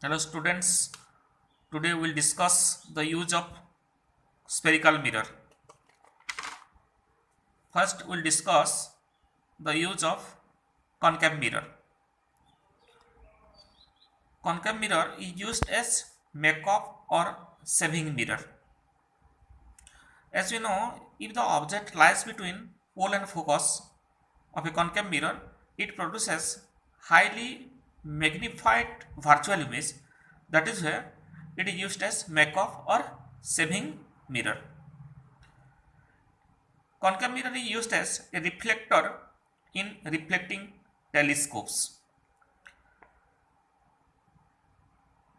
Hello students, today we'll discuss the use of spherical mirror. First we'll discuss the use of concave mirror. Concave mirror is used as makeup or saving mirror. As we know, if the object lies between pole and focus of a concave mirror, it produces highly magnified virtual image. That is where it is used as makeup or saving mirror. Concave mirror is used as a reflector in reflecting telescopes.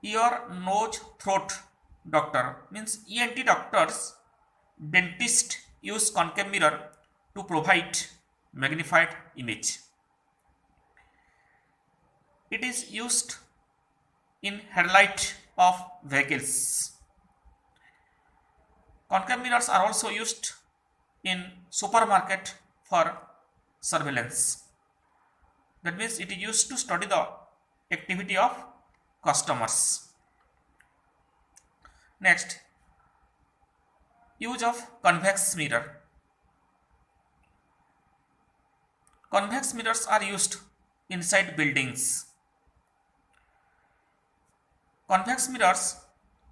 Ear, nose, throat doctor means ENT doctors, dentist use concave mirror to provide magnified image. It is used in headlight of vehicles. Concave mirrors are also used in supermarket for surveillance. That means it is used to study the activity of customers. Next, use of convex mirror. Convex mirrors are used inside buildings. Convex mirrors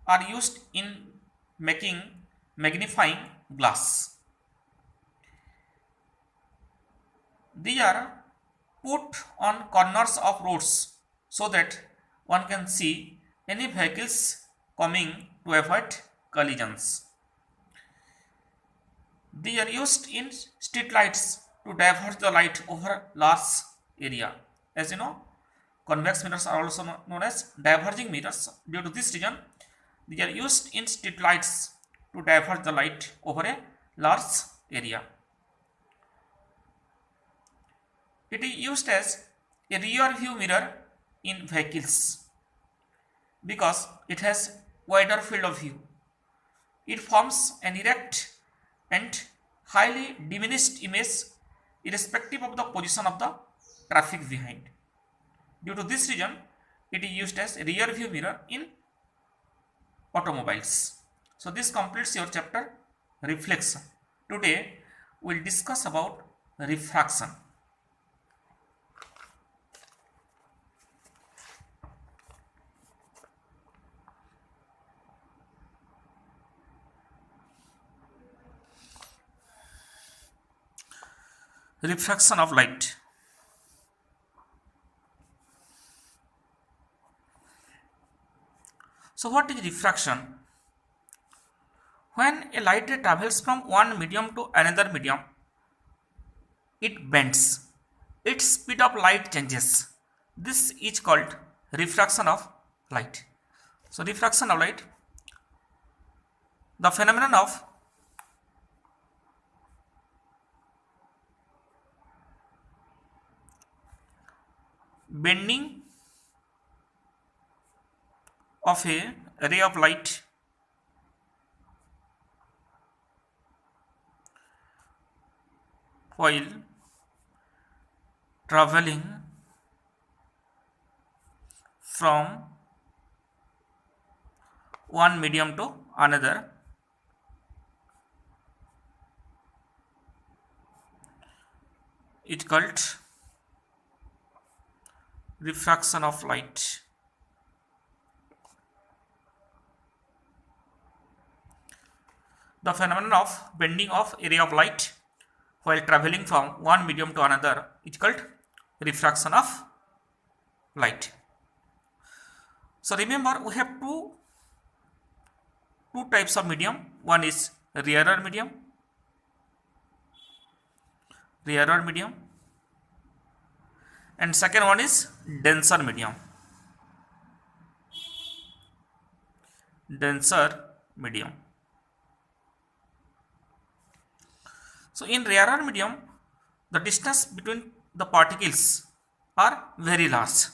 are used in making magnifying glass. They are put on corners of roads so that one can see any vehicles coming to avoid collisions. They are used in street lights to divert the light over large area. As you know, convex mirrors are also known as diverging mirrors. Due to this reason, they are used in street lights to divert the light over a large area. It is used as a rear view mirror in vehicles because it has wider field of view. It forms an erect and highly diminished image irrespective of the position of the traffic behind. Due to this reason, it is used as a rear view mirror in automobiles. So this completes your chapter reflection. Today we will discuss about refraction. Refraction of light. So what is refraction? When a light ray travels from one medium to another medium, it bends. Its speed of light changes. This is called refraction of light. So refraction of light, the phenomenon of bending of a ray of light while traveling from one medium to another is called refraction of light. The phenomenon of bending of a ray of light while traveling from one medium to another is called refraction of light. So remember, we have two types of medium. One is rarer medium, and second one is denser medium. So in rarer medium, the distance between the particles are very large.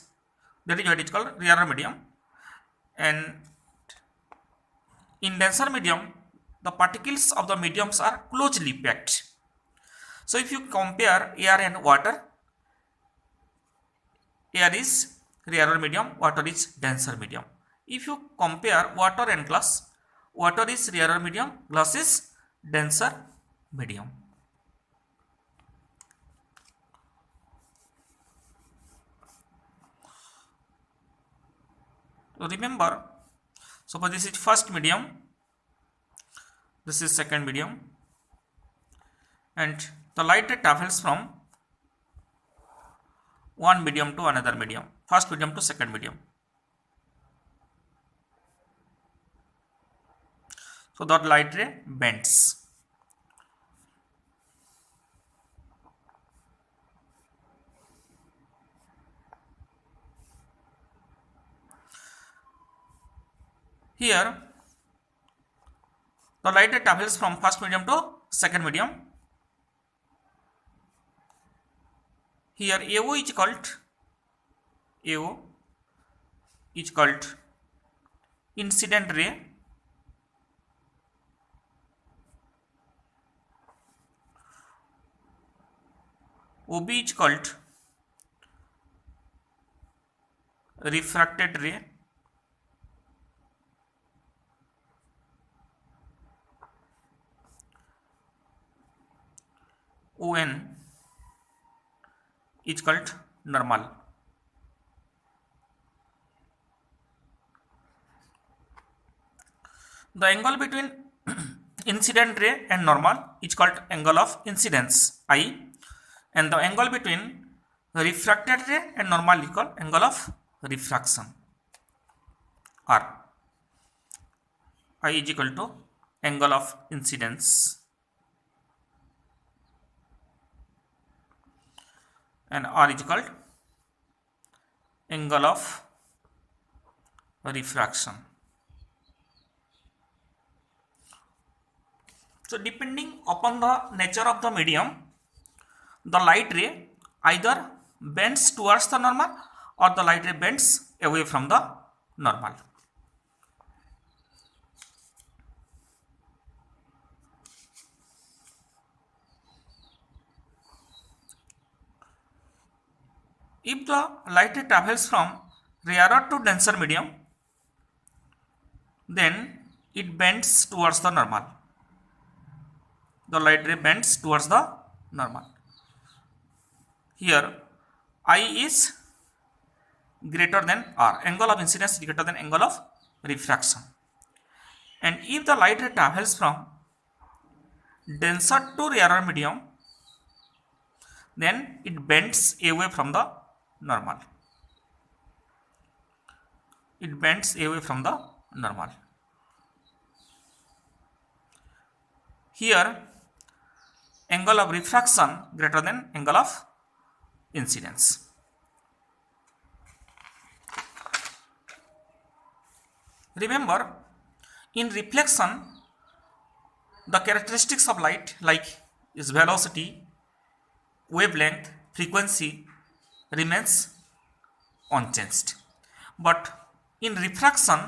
That is what is called rarer medium. And in denser medium, the particles of the mediums are closely packed. So if you compare air and water, air is rarer medium, water is denser medium. If you compare water and glass, water is rarer medium, glass is denser medium. So remember, suppose this is first medium, this is second medium, and the light travels from one medium to another medium, first medium to second medium. So that light ray bends. Here the light ray travels from first medium to second medium. Here AO is called incident ray, OB is called refracted ray, ON is called normal. The angle between incident ray and normal is called angle of incidence, I, and the angle between refracted ray and normal is called angle of refraction, R. I is equal to angle of incidence and R is called angle of refraction. So depending upon the nature of the medium, the light ray either bends towards the normal or the light ray bends away from the normal. If the light ray travels from rarer to denser medium, then it bends towards the normal. The light ray bends towards the normal. Here I is greater than R, angle of incidence is greater than angle of refraction. And if the light ray travels from denser to rarer medium, then it bends away from the normal. It bends away from the normal. Here angle of refraction greater than angle of incidence. Remember, in reflection, the characteristics of light like its velocity, wavelength, frequency remains unchanged. But in refraction,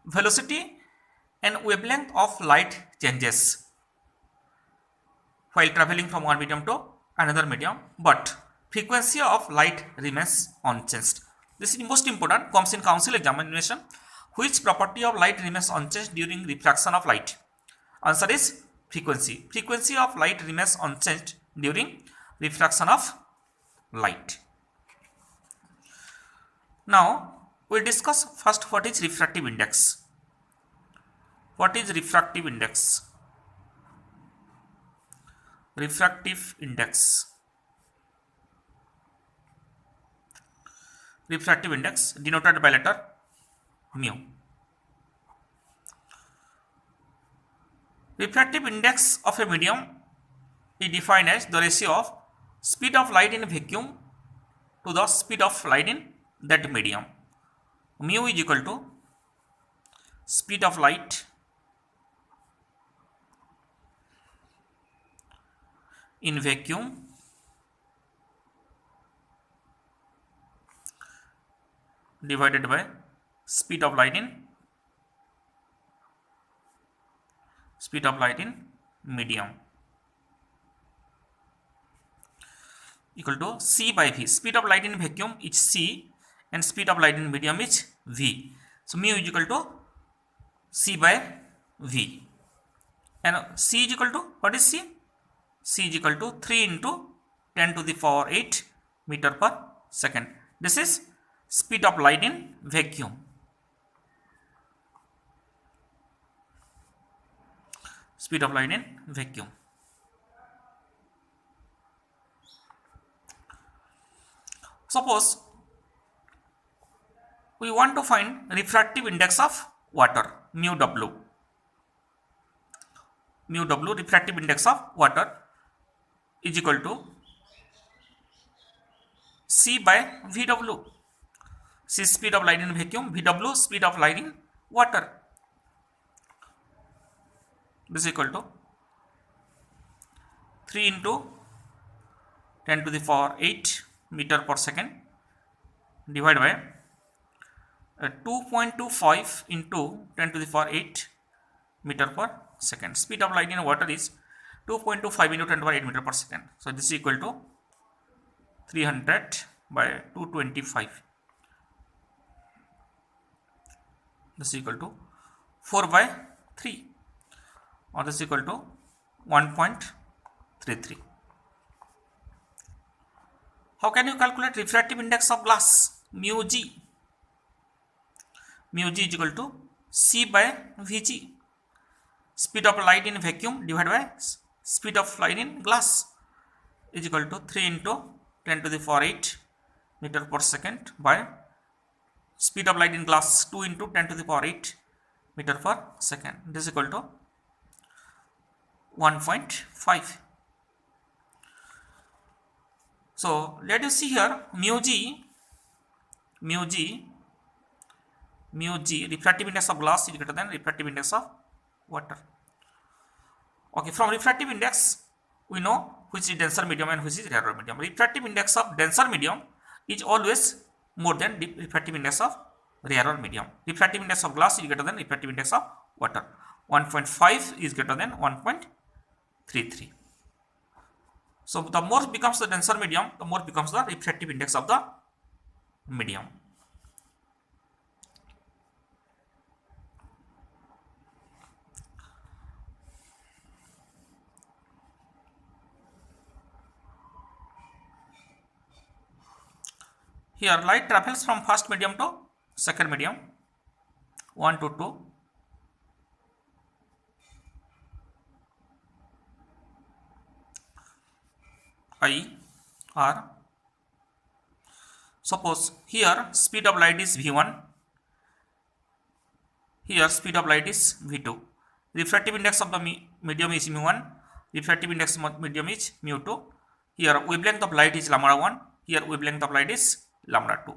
velocity and wavelength of light changes while traveling from one medium to another medium, but frequency of light remains unchanged. This is most important, comes in council examination. Which property of light remains unchanged during refraction of light? Answer is frequency. Frequency of light remains unchanged during refraction of light. Now we discuss first what is refractive index. What is refractive index? Refractive index. Refractive index denoted by letter mu. Refractive index of a medium is defined as the ratio of speed of light in a vacuum to the speed of light in that medium. Mu is equal to speed of light in vacuum divided by speed of light in medium. equal to c by v. Speed of light in vacuum is c and speed of light in medium is v. So mu is equal to c by v. And c is equal to, what is c? C is equal to 3 into 10 to the power 8 meter per second. This is speed of light in vacuum. Speed of light in vacuum. Suppose we want to find refractive index of water, mu w. Mu w, refractive index of water, is equal to c by vw. C speed of light in vacuum, vw speed of light in water. This is equal to 3 into 10 to the power 8 meter per second divided by 2.25 into 10 to the power 8 meter per second. Speed of light in water is 2.25 into 10 to the power 8 meter per second. So this is equal to 300 by 225. This is equal to 4 by 3, or this is equal to 1.33. How can you calculate refractive index of glass? Mu g. Mu g is equal to c by vg. Speed of light in vacuum divided by speed of light in glass is equal to 3 into 10 to the power 8 meter per second by speed of light in glass 2 into 10 to the power 8 meter per second. This is equal to 1.5. So let us see here mu g, refractive index of glass is greater than refractive index of water. Okay, from refractive index we know which is denser medium and which is rarer medium. Refractive index of denser medium is always more than refractive index of rarer medium. Refractive index of glass is greater than refractive index of water. 1.5 is greater than 1.33. So the more becomes the denser medium, the more becomes the refractive index of the medium. Here light travels from first medium to second medium, 1 to 2. I R. Suppose here speed of light is v1, here speed of light is v2. Refractive index of the medium is mu1, refractive index of medium is mu2. Here wavelength of light is lambda 1, here wavelength of light is lambda 2.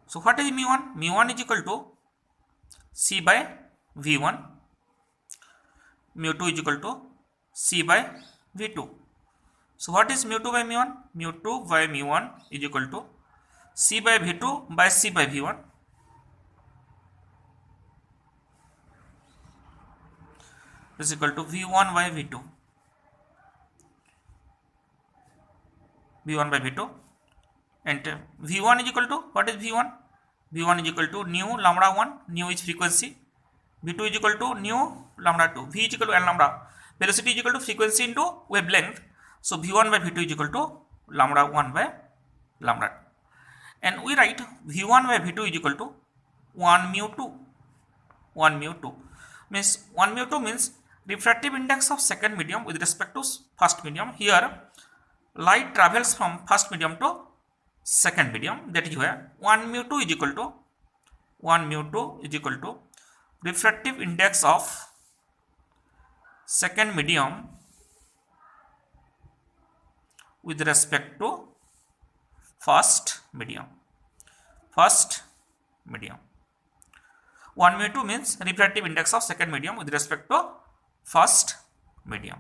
So what is mu1? Mu1 is equal to c by v1, mu2 is equal to c by v2. So what is mu2 by mu1? Mu2 by mu1 is equal to c by v2 by c by v1. This is equal to v1 by v2. v1 by v2, and v1 is equal to, what is v1? v1 is equal to nu lambda 1, nu is frequency, v2 is equal to nu lambda 2, v is equal to n lambda, velocity is equal to frequency into wavelength. So v1 by v2 is equal to lambda 1 by lambda 2, and we write v1 by v2 is equal to 1 mu 2. 1 mu 2 means 1 mu 2 means refractive index of second medium with respect to first medium. Here light travels from first medium to second medium, that is where 1 mu 2 is equal to 1 mu 2 is equal to refractive index of second medium with respect to first medium. 1 mu 2 means refractive index of second medium with respect to first medium.